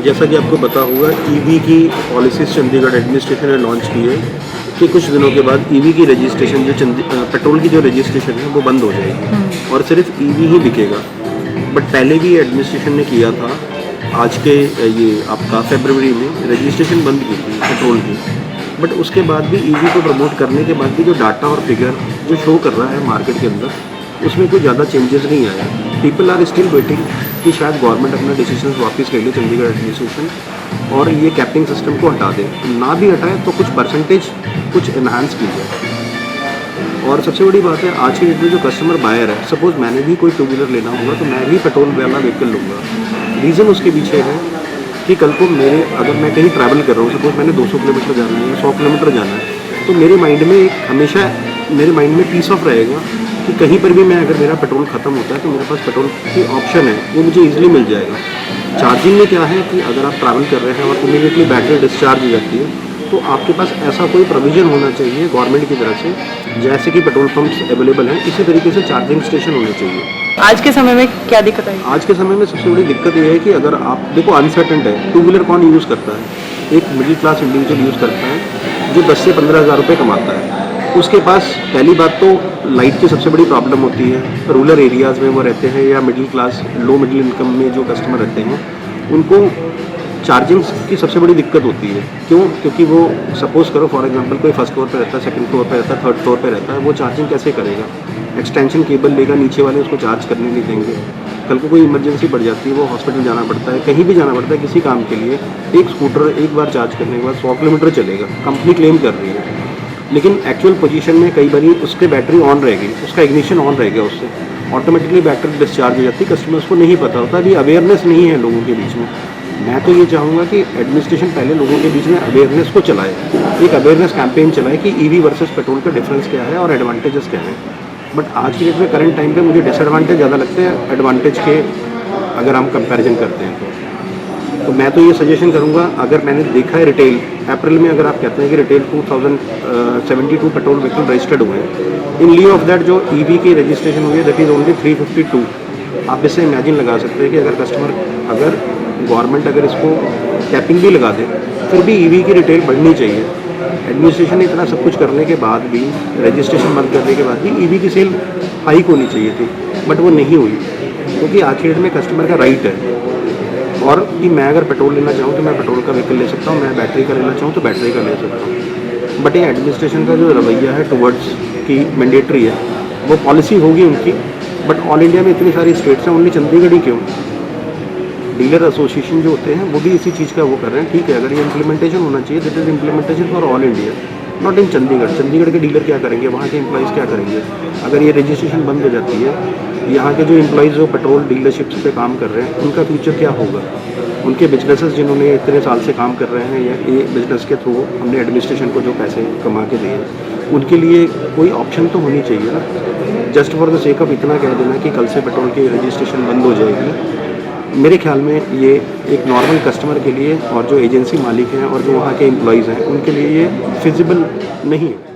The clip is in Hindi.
जैसा कि आपको पता होगा ईवी की पॉलिसीज चंडीगढ़ एडमिनिस्ट्रेशन ने लॉन्च की है कि कुछ दिनों के बाद ईवी की रजिस्ट्रेशन जो पेट्रोल की जो रजिस्ट्रेशन है वो बंद हो जाएगी और सिर्फ ईवी ही बिकेगा। बट पहले भी एडमिनिस्ट्रेशन ने किया था, आज के ये आपका फरवरी में रजिस्ट्रेशन बंद की थी पेट्रोल की। बट उसके बाद भी ईवी को प्रमोट करने के बाद भी जो डाटा और फिगर जो शो कर रहा है मार्केट के अंदर, उसमें कोई ज़्यादा चेंजेस नहीं आया। पीपल आर स्टिल वेटिंग कि शायद गवर्नमेंट अपना डिसीजन वापस ले ले चंडीगढ़ एडमिनिस्ट्रेशन और ये कैपिंग सिस्टम को हटा दे। ना भी हटाए तो कुछ परसेंटेज कुछ इन्हांस की जाए। और सबसे बड़ी बात है, आज की डेट में जो कस्टमर बायर है, सपोज मैंने भी कोई टू व्हीलर लेना होगा तो मैं भी पेट्रोल वाला व्हीकल लूँगा। रीज़न उसके पीछे है कि कल को मेरे अगर मैं कहीं ट्रैवल कर रहा हूँ, सपोज मैंने 200 किलोमीटर जाना है या 100 किलोमीटर जाना है, तो मेरे माइंड में एक हमेशा मेरे माइंड में पीस ऑफ रहेगा कि कहीं पर भी मैं अगर मेरा पेट्रोल ख़त्म होता है तो मेरे पास पेट्रोल की ऑप्शन है, वो मुझे ईजिली मिल जाएगा। चार्जिंग में क्या है कि अगर आप ट्रैवल कर रहे हैं और इमीडिएटली बैटरी डिस्चार्ज हो जाती है, तो आपके पास ऐसा कोई प्रोविज़न होना चाहिए गवर्नमेंट की तरफ से, जैसे कि पेट्रोल पंप्स अवेलेबल हैं, इसी तरीके से चार्जिंग स्टेशन होने चाहिए। आज के समय में क्या दिक्कत आई? आज के समय में सबसे बड़ी दिक्कत ये है कि अगर आप देखो अनसर्टेंट है, टू व्हीलर कौन यूज़ करता है? एक मिडिल क्लास इंडिविजुअल यूज़ करता है जो 10 से 15 हज़ार रुपये कमाता है। उसके पास पहली बात तो लाइट की सबसे बड़ी प्रॉब्लम होती है। रूरल एरियाज़ में वो रहते हैं या middle class low middle income में जो कस्टमर रहते हैं, उनको चार्जिंग की सबसे बड़ी दिक्कत होती है। क्यों? क्योंकि वो सपोज़ करो फॉर एग्जांपल कोई फर्स्ट फ्लोर पे रहता है, सेकंड फ्लोर पे रहता है, थर्ड फ्लोर पे रहता है, वो चार्जिंग कैसे करेगा? एक्सटेंशन केबल लेगा, नीचे वाले उसको चार्ज करने नहीं देंगे। कल को कोई इमरजेंसी पड़ जाती है, वो हॉस्पिटल जाना पड़ता है, कहीं भी जाना पड़ता है किसी काम के लिए, एक स्कूटर एक बार चार्ज करने के बाद 100 किलोमीटर चलेगा। कंपनी क्लेम कर रही है, लेकिन एक्चुअल पोजीशन में कई बार उसके बैटरी ऑन रहेगी, उसका इग्निशन ऑन रहेगा, उससे ऑटोमेटिकली बैटरी डिस्चार्ज हो जाती है। कस्टमर्स को नहीं पता होता, अभी अवेयरनेस नहीं है लोगों के बीच में। मैं तो ये चाहूँगा कि एडमिनिस्ट्रेशन पहले लोगों के बीच में अवेयरनेस को चलाए, एक अवेयरनेस कैंपेन चलाए कि ईवी वर्सेस पेट्रोल का डिफरेंस क्या है और एडवांटेजेस क्या हैं। बट आज की डेट में करंट टाइम पे मुझे डिसएडवांटेज ज़्यादा लगते हैं एडवांटेज के, अगर हम कंपैरिजन करते हैं तो मैं तो ये सजेशन करूँगा, अगर मैंने देखा है रिटेल अप्रैल में, अगर आप कहते हैं कि रिटेल 2072 पेट्रोल व्हीकल रजिस्टर्ड हुए हैं, इन लिeu ऑफ दैट जो ईवी की रजिस्ट्रेशन हुई है दैट इज़ ओनली 352। आप इससे इमेजिन लगा सकते हैं कि अगर कस्टमर, अगर गवर्नमेंट अगर इसको कैपिंग भी लगा दे, फिर भी ईवी की रिटेल बढ़नी चाहिए। एडमिनिस्ट्रेशन ने इतना सब कुछ करने के बाद भी, रजिस्ट्रेशन बंद करने के बाद भी ईवी की सेल हाइक होनी चाहिए थी, बट वो नहीं हुई। क्योंकि आज की डेट में कस्टमर का राइट है, और कि मैं अगर पेट्रोल लेना चाहूँ तो मैं पेट्रोल का व्हीकल ले सकता हूँ, मैं बैटरी का लेना चाहूँ तो बैटरी का ले सकता हूँ। बट ये एडमिनिस्ट्रेशन का जो रवैया है टुवर्ड्स कि मैंडेटरी है, वो पॉलिसी होगी उनकी, बट ऑल इंडिया में इतनी सारी स्टेट्स हैं, ओनली चंडीगढ़ ही क्यों? डीलर एसोसिएशन जो होते हैं वो भी इसी चीज़ का वो कर रहे हैं। ठीक है, अगर ये इम्प्लीमेंटेशन होना चाहिए, that is implementation for all India, not in Chandigarh. Chandigarh के डीलर क्या करेंगे, वहाँ के एम्प्लॉइज़ क्या करेंगे? अगर ये रजिस्ट्रेशन बंद हो जाती है, यहाँ के जो एम्प्लॉइज़ जो पेट्रोल डीलरशिप्स पे काम कर रहे हैं, उनका फ्यूचर क्या होगा? उनके बिजनेसेस जिन्होंने इतने साल से काम कर रहे हैं, या ये बिज़नेस के थ्रू हमने एडमिनिस्ट्रेशन को जो पैसे कमा के दिए, उनके लिए कोई ऑप्शन तो होनी चाहिए ना। Just for the sake of इतना कह देना कि कल से पेट्रोल की रजिस्ट्रेशन बंद हो जाएगी, मेरे ख्याल में ये एक नॉर्मल कस्टमर के लिए और जो एजेंसी मालिक हैं और जो वहाँ के एम्प्लॉइज़ हैं, उनके लिए ये फिजिबल नहीं है।